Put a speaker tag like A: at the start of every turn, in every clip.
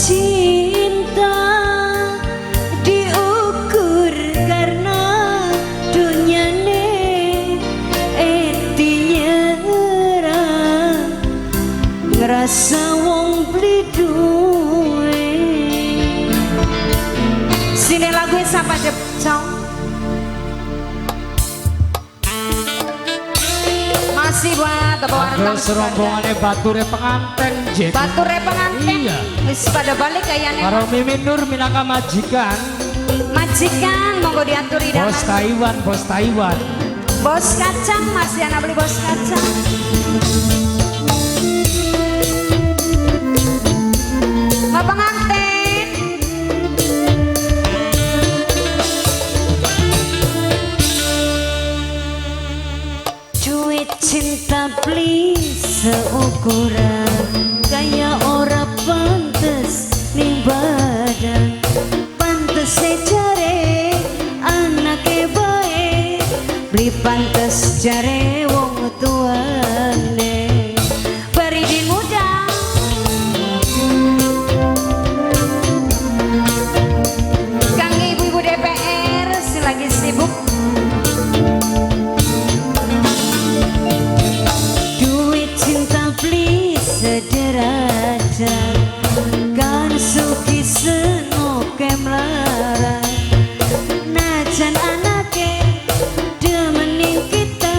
A: Cinta diukur karena dunyane etinyera ngerasa wong beli duwe. Sini lagu siapa Jepcong? Masih buat
B: ada serombongannya bature penganten Jet.
A: Bature penganten.
B: Iya.
A: Wis pada balik kayaknya.
B: Karo Mimin Nur minangka majikan.
A: Majikan monggo diaturi
B: Bos Taiwan, bos Taiwan.
A: Bos kacang masih anak beli bos kacang. Pak pengantin. Duit cinta please seukuran kayak ora pantes ning badan. Pantes jare anake bae beli pantes jare wong tuane. Bari di muda Kang ibu-ibu DPR lagi sibuk. Duit cinta please sederajat kan suki senoke melarat. Najan anake demening kita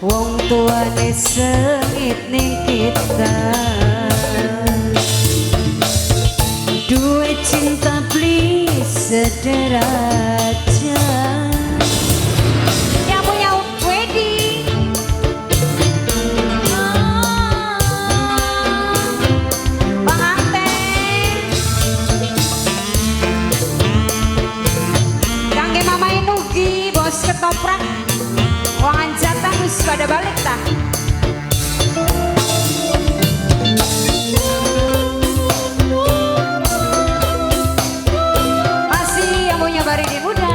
A: wong tuane sengit ning kita. Duit cinta please sederajat. Yang punya wedding pengantin kangge mama Nugi bos ketoprak wangan jatah wis pada balik tah. Masih yang punya bari di muda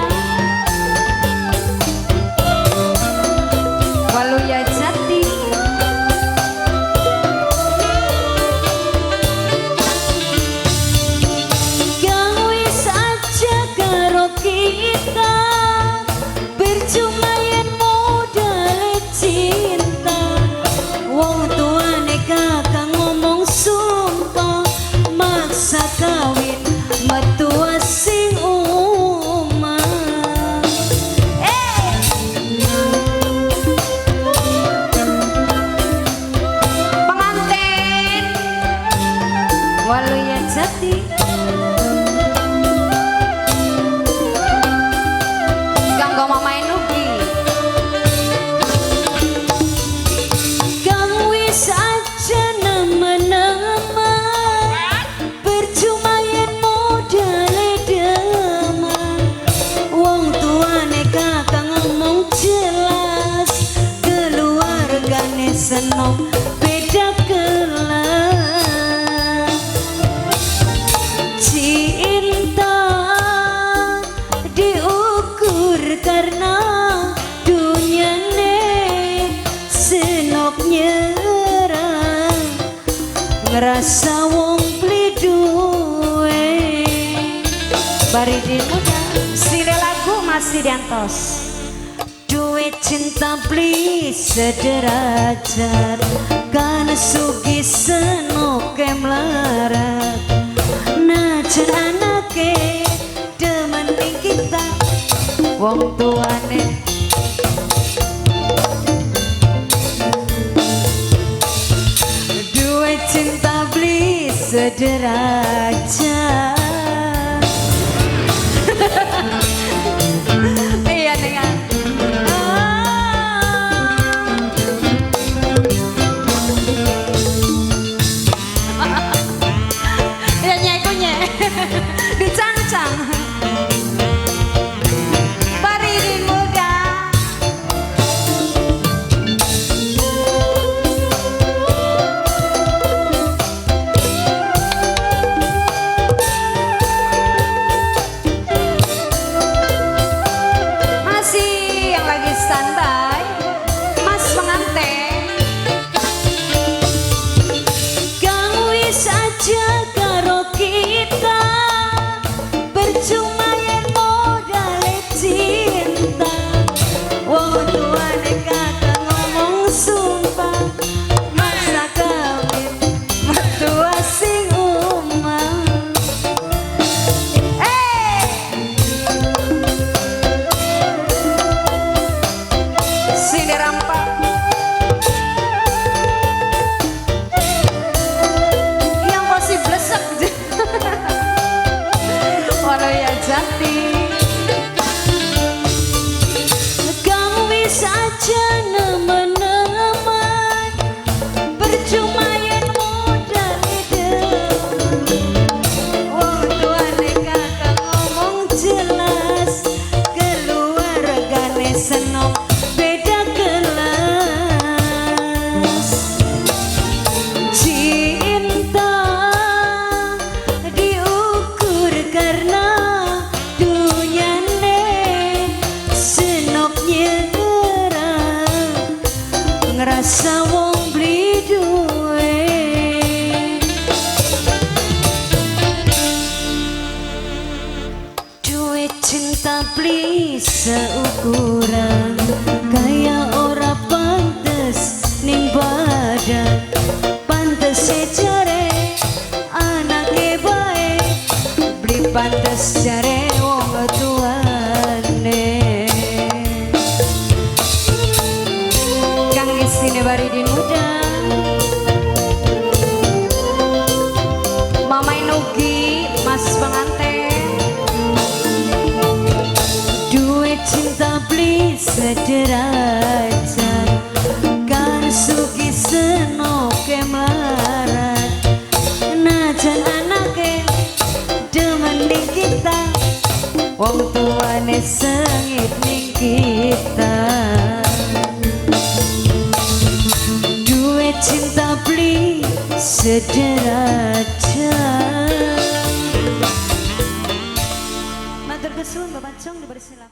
A: Waluya Jati. Yang wis aja karo kita percuma yen modal cinta. Wong tuane kakang ngomong sumpah maksa kawin metua sing umah. Pengantin Waluya Jati kanggo mama Nugi. Kang wis aja nama-nama percuma yen modale demam. Wong tuane kakang ngomong jelas keluargane seneng beda kelas. Cinta diukur karena dunyane senok nyerah ngerasa wong beli duwe. Bari di muda sile lagu masih diantos. Duit cinta please sederajat kan sugi senoke melarat. Najan anake demening kita wong tuane. Duit cinta please sederajat. Iya dengan ya nyekonya dicancang. Bari di muda
C: kurang kaya ora pantes ning badan pantes jare anake bae beli pantes jare wong tuane kang isine baridin muda Mama Nugi Mas pengantin duit cinta beli sederajat kan suki senoke melarat najan anake demen ning kita wong tuane sengit ning kita duit cinta beli sederajat matur kesuwun Bapak Cong diberi silakan